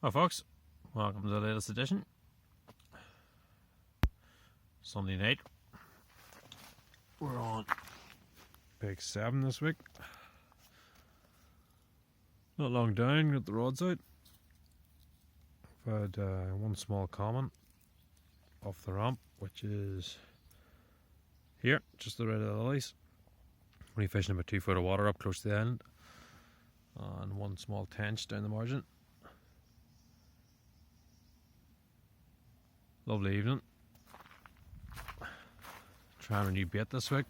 Hi folks, welcome to the latest edition. Sunday night. We're on peg 7 this week. Not long down, got the rods out. I've had one small common off the ramp, which is here, just the red of the lilies. Only fishing about 2 foot of water up close to the end, and one small tench down the margin. Lovely evening. Trying a new bait this week,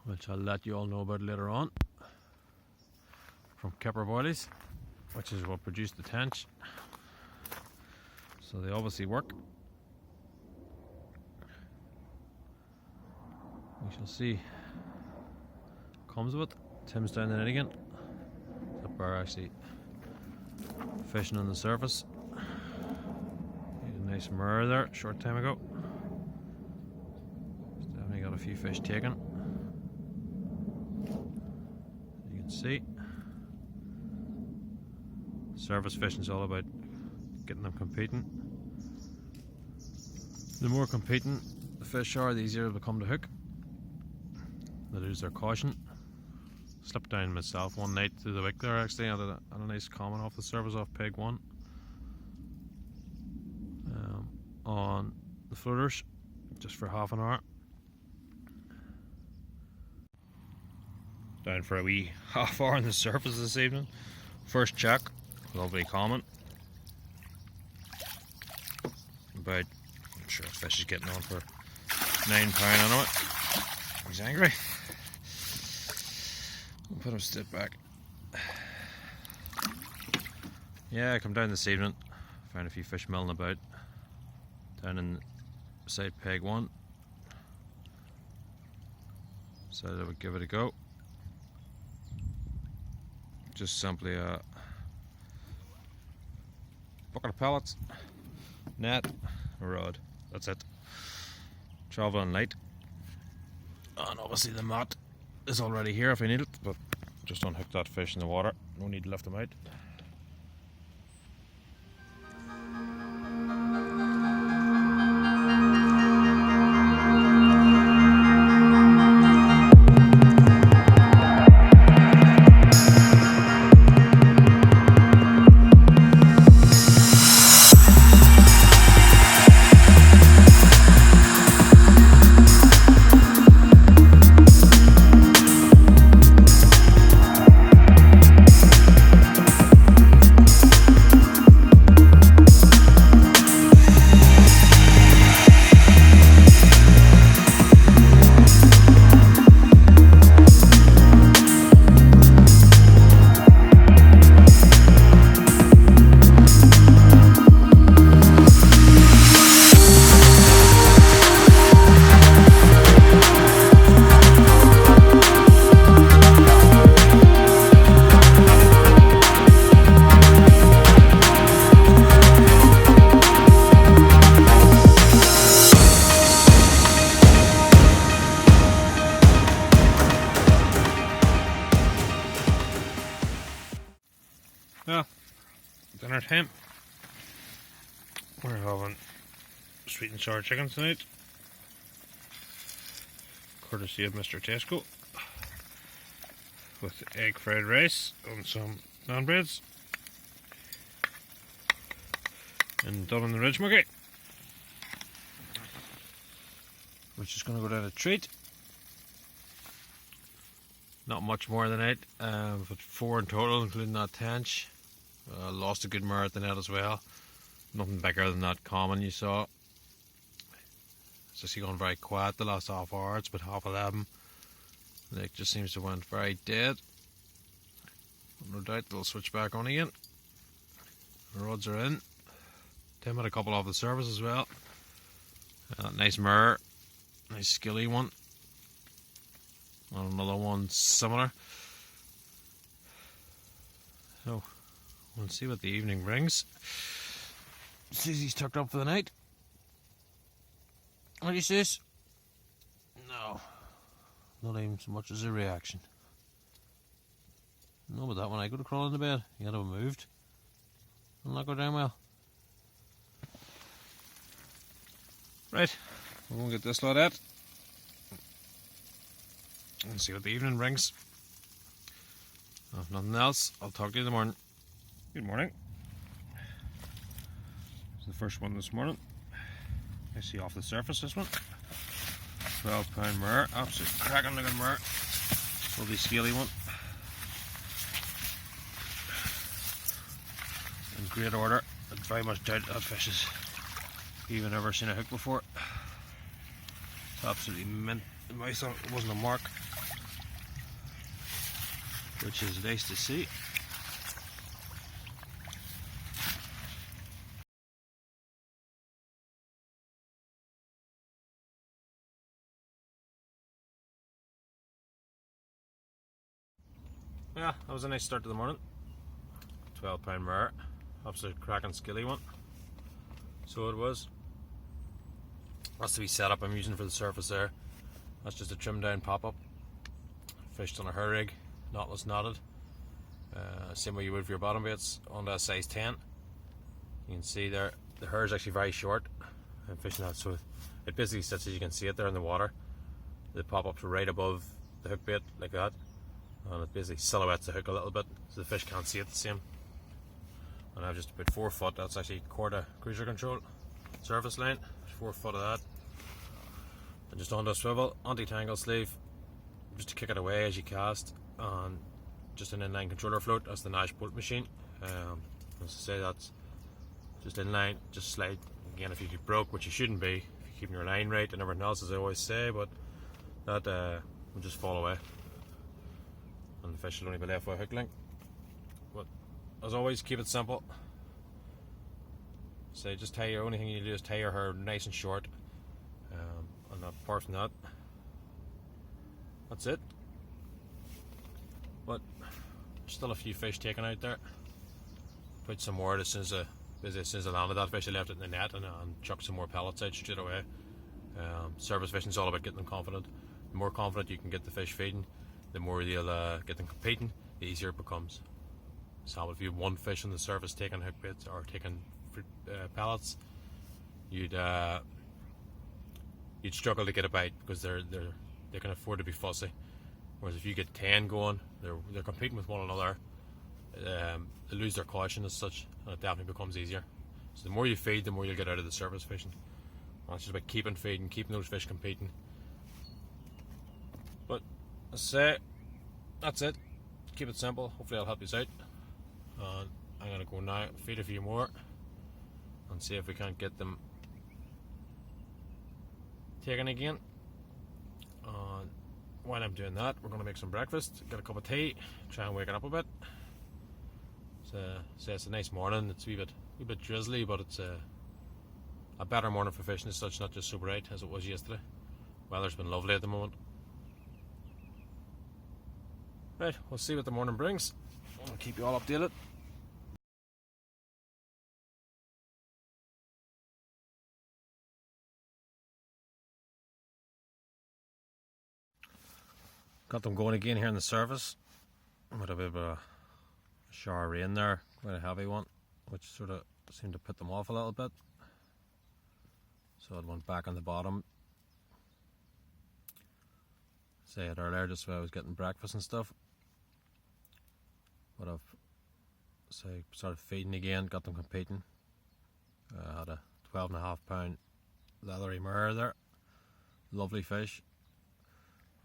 which I'll let you all know about later on, from Kipper Boilies, which is what produced the tench. So they obviously work. We shall see what comes of it. Tim's down the net again. The bar actually fishing on the surface. Nice mirror there, short time ago. Definitely got a few fish taken. As you can see, surface fishing is all about getting them competing. The more competing the fish are, the easier they become to hook. They lose their caution. Slipped down myself one night through the week there actually. I had a nice common off the surface off peg 1. On the floaters, just for half an hour. Down for a wee half hour on the surface this evening. First check, lovely common. About, I'm sure the fish is getting on for £9 on it. He's angry. I'll put him straight back. Yeah, I come down this evening, found a few fish milling about down in beside peg 1. So I would give it a go. Just simply a bucket of pellets, net, a rod. That's it. Traveling light. And obviously the mat is already here if I need it, but just unhook that fish in the water. No need to lift them out. Well, dinner time. We're having sweet and sour chicken tonight, courtesy of Mr. Tesco, with egg fried rice and some naan breads, and done in the ridge muggy, which is going to go down a treat. Not much more than 8, but 4 in total, including that tench. Lost a good mare at the net as well. Nothing bigger than that common you saw. It's just gone very quiet the last half hour. It's about 11:30. The lake just seems to have went very dead. No doubt they'll switch back on again. The rods are in. Tim had a couple off the surface as well. Nice mirror, nice skilly one. And another one similar. So we'll see what the evening brings. Susie's tucked up for the night. What do you say? No, not even so much as a reaction. No, but that one I could have crawled into bed. He had to have moved. Will not go down well. Right, we're going to get this lot out and see what the evening brings. If nothing else, I'll talk to you in the morning. Good morning. It's the first one this morning. I see off the surface this one. 12-pound mare, absolute cracking looking mare. Lovely scaly one. In great order. I very much doubt that fish has even ever seen a hook before. It's absolutely mint. I thought it wasn't a mark, which is nice to see. Yeah, that was a nice start to the morning. 12-pound mare, absolute cracking skilly one. So it was. That's the wee setup I'm using for the surface there. That's just a trimmed down pop-up. Fished on a her rig, knotless knotted. Same way you would for your bottom baits on that size 10. You can see there, the hair is actually very short. I'm fishing that, so it basically sits as you can see it there in the water. The pop-ups are right above the hook bait, like that. And it basically silhouettes the hook a little bit, so the fish can't see it the same. And I've just about 4 foot, that's actually quarter cruiser control surface line, 4 foot of that. And just onto a swivel, anti-tangle sleeve, just to kick it away as you cast, and just an inline controller float. That's the nashboltmachine. As I say, that's just inline, just slide. Again, if you get broke, which you shouldn't be, if you're keeping your line right and everything else, as I always say, but that will just fall away. And the fish will only be left with a hook link. But as always, keep it simple. Say just tie your, only thing you need to do is tie your hair nice and short. And apart from that, that's it. But still a few fish taken out there. Put some more as soon as I landed that fish. I left it in the net and chucked some more pellets out straight away. Surface fishing is all about getting them confident. The more confident you can get the fish feeding, the more you'll get them competing, the easier it becomes. So if you have one fish on the surface taking hook baits or taking pellets, you'd struggle to get a bite because they can afford to be fussy. Whereas if you get 10 going, they're competing with one another. They lose their caution as such, and it definitely becomes easier. So the more you feed, the more you'll get out of the surface fishing. And it's just about keeping feeding, keeping those fish competing. But as I say, that's it. Keep it simple. Hopefully I'll help you out. And I'm going to go now, feed a few more, and see if we can't get them taken again. And while I'm doing that, we're going to make some breakfast, get a cup of tea, try and wake it up a bit. So it's a nice morning. It's a wee bit drizzly, but it's a better morning for fishing as such, not just so bright as it was yesterday. Weather's been lovely at the moment. Right, we'll see what the morning brings. I'll keep you all updated. Got them going again here on the surface. With a bit of a shower of rain there, quite a heavy one, which sort of seemed to put them off a little bit. So it went back on the bottom. Say it earlier, just when I was getting breakfast and stuff. But I've started feeding again, got them competing. I had a 12.5-pound leathery mare there. Lovely fish.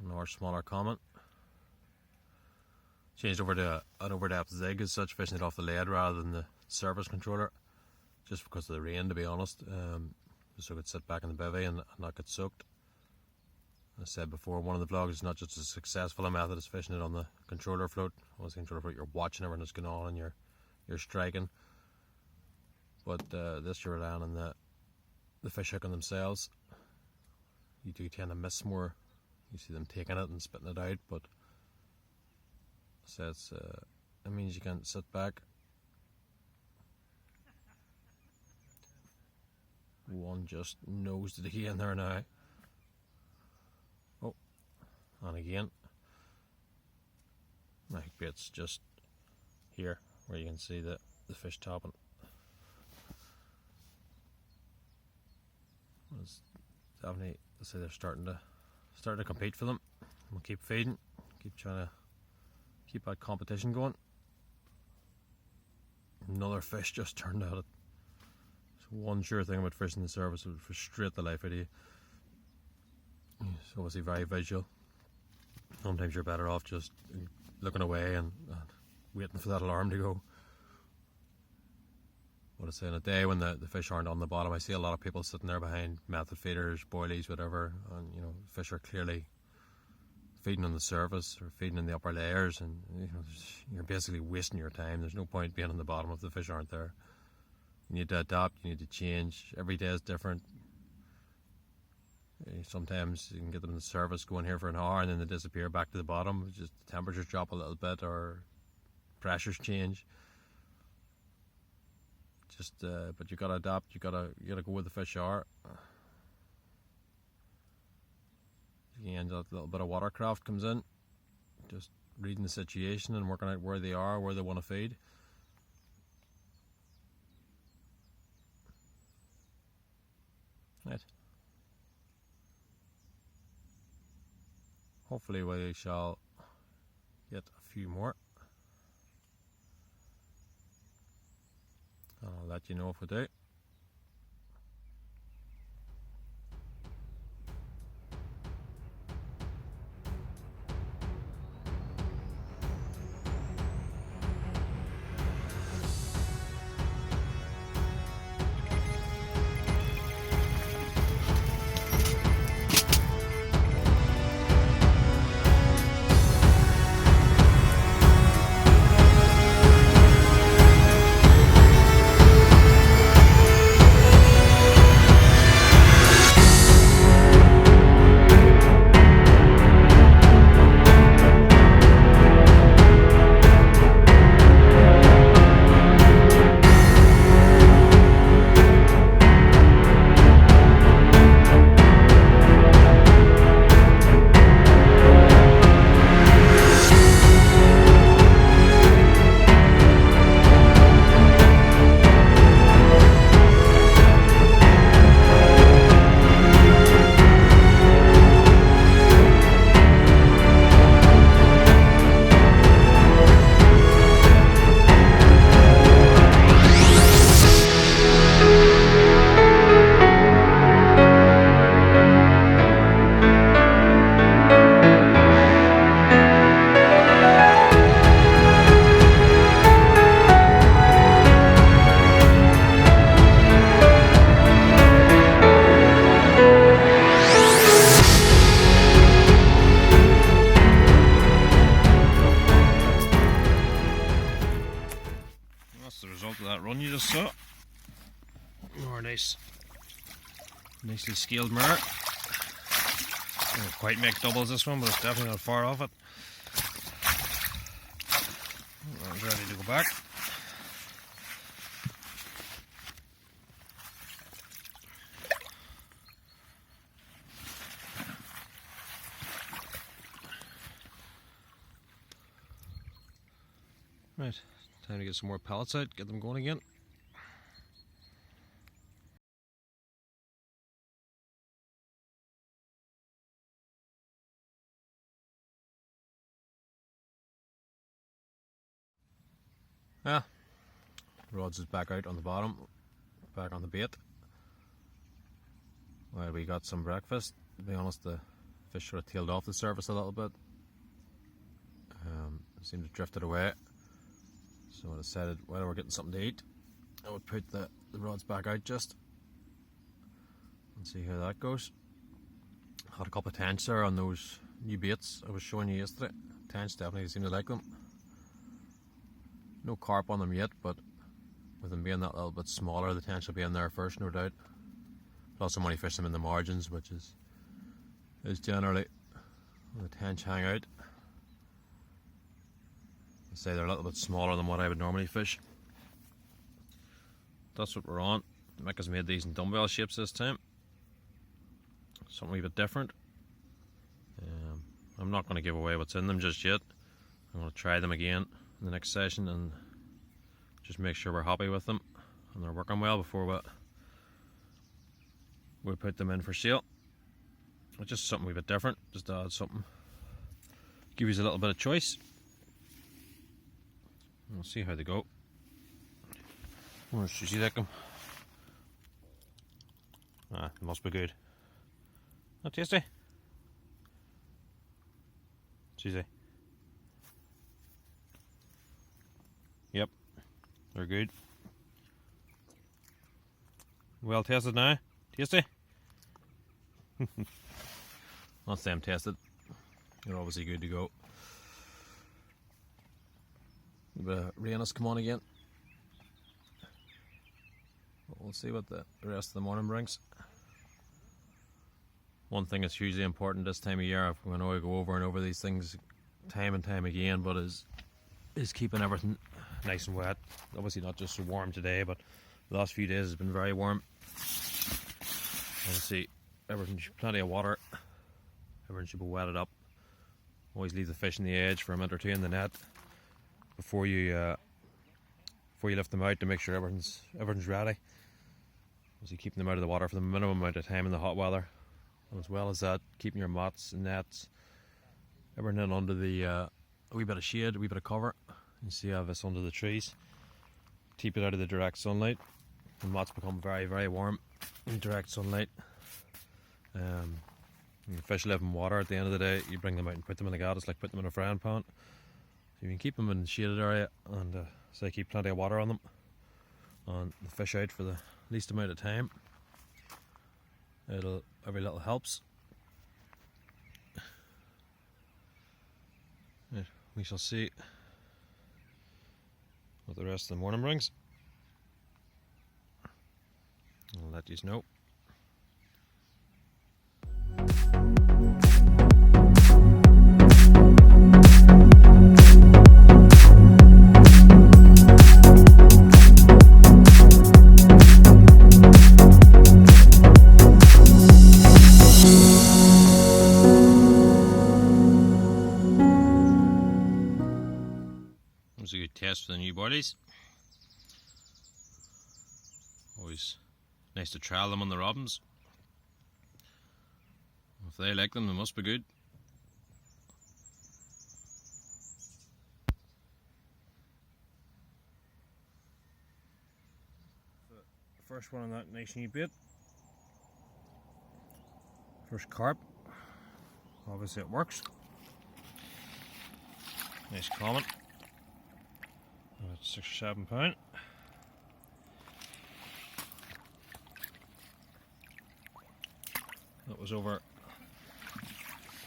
Another smaller common. Changed over to an over-depth zig as such, fishing it off the lead rather than the surface controller. Just because of the rain, to be honest. Just so I could sit back in the bivvy and not get soaked. As I said before, one of the vlogs is not just as successful a method as fishing it on the controller float. On the controller float, you're watching everything that's going on and you're striking. But this you're relying on the fish hooking themselves. You do tend to miss more. You see them taking it and spitting it out, but so it means you can't sit back. One just nosed it again there now. Oh, and again. My bait's just here where you can see the fish topping. It's definitely, I say they're starting to compete for them. We'll keep feeding, keep trying to keep that competition going. Another fish just turned out. It's one sure thing about fishing the surface, it would frustrate the life out of you. It's obviously very visual. Sometimes you're better off just looking away and waiting for that alarm to go. What I say, on a day when the fish aren't on the bottom, I see a lot of people sitting there behind method feeders, boilies, whatever, and fish are clearly feeding on the surface or feeding in the upper layers, and you're basically wasting your time. There's no point being on the bottom if the fish aren't there. You need to adapt, you need to change. Every day is different. Sometimes you can get them in the surface going here for an hour and then they disappear back to the bottom. Just the temperatures drop a little bit or pressures change. But you gotta adapt. You gotta go where the fish are. Again, that little bit of watercraft comes in. Just reading the situation and working out where they are, where they want to feed. Right. Hopefully we shall get a few more. I'll let you know if we do. That's the result of that run you just saw. More nicely scaled mirror. Don't quite make doubles this one, but it's definitely not far off it. It's ready to go back. Right, time to get some more pellets out, get them going again. Yeah, rods is back out on the bottom, back on the bait. Well, we got some breakfast. To be honest, the fish sort of tailed off the surface a little bit. Seemed to have drifted away. So I decided while we're getting something to eat, I would put the rods back out just and see how that goes. Had a couple of tench there on those new baits I was showing you yesterday. Tench definitely seem to like them. No carp on them yet, but with them being that little bit smaller, the tench will be in there first, no doubt. Plus I'm only fish them in the margins, which is generally where the tench hang out. I say they're a little bit smaller than what I would normally fish. That's what we're on. Mick has made these in dumbbell shapes this time. Something a wee bit different. I'm not going to give away what's in them just yet. I'm going to try them again in the next session and just make sure we're happy with them and they're working well before we'll put them in for sale. It's just something a bit different, just to add something, give you a little bit of choice. We'll see how they go. Where's Susie like them? Ah, they must be good. Not tasty? Susie? Yep, they're good. Well tested now? Tasty? Not them tested. They're obviously good to go. A bit of rain has come on again. But we'll see what the rest of the morning brings. One thing that's hugely important this time of year, I know I go over and over these things time and time again, but is keeping everything nice and wet. Obviously not just so warm today, but the last few days has been very warm. Obviously everything, plenty of water. Everything should be wetted up. Always leave the fish in the edge for a minute or two in the net before you lift them out, to make sure everything's ready. Obviously keeping them out of the water for the minimum amount of time in the hot weather, and as well as that, keeping your mats and nets, everything in under the a wee bit of shade, a wee bit of cover. You see I have this under the trees. Keep it out of the direct sunlight. The mats become very, very warm in direct sunlight. The fish live in water. At the end of the day, you bring them out and put them in the gat. It's like putting them in a frying pan. So you can keep them in the shaded area, and say keep plenty of water on them, and the fish out for the least amount of time. Every little helps. Right, we shall see what the rest of the morning brings. I'll let you know. A good test for the new boilies. Always nice to trial them on the robins. If they like them, they must be good. The first one on that nice new bait. First carp. Obviously it works. Nice comment. About 6 or 7 pound. That was over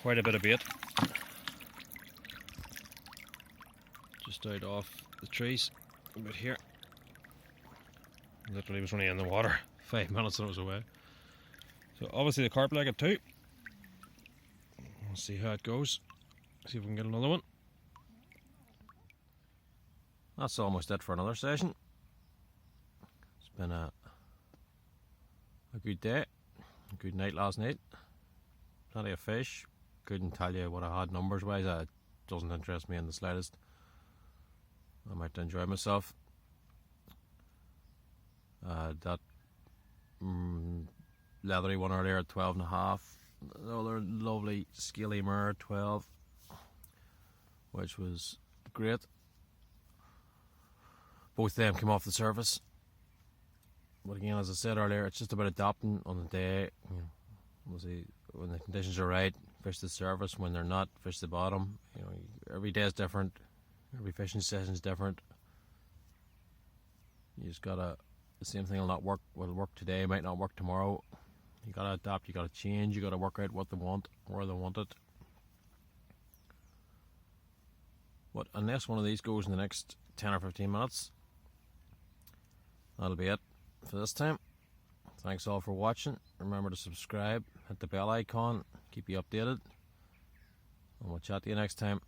quite a bit of bait. Just out off the trees, a bit here. Literally was only in the water 5 minutes and it was away. So obviously the carp like it too. We'll see how it goes. See if we can get another one. That's almost it for another session. It's been a good day, a good night last night. Plenty of fish. Couldn't tell you what I had numbers wise. It doesn't interest me in the slightest. I might enjoy myself. That leathery one earlier at 12.5. The other lovely scaly mare at 12, which was great. Both of them came off the surface. But again, as I said earlier, it's just about adapting on the day. You know, obviously, when the conditions are right, fish the surface. When they're not, fish the bottom. You know, every day is different. Every fishing session is different. You just gotta. The same thing will not work. What'll work today might not work tomorrow. You gotta adapt. You gotta change. You gotta work out what they want, where they want it. But unless one of these goes in the next 10 or 15 minutes, that'll be it for this time. Thanks all for watching. Remember to subscribe, hit the bell icon, keep you updated, and we'll chat to you next time.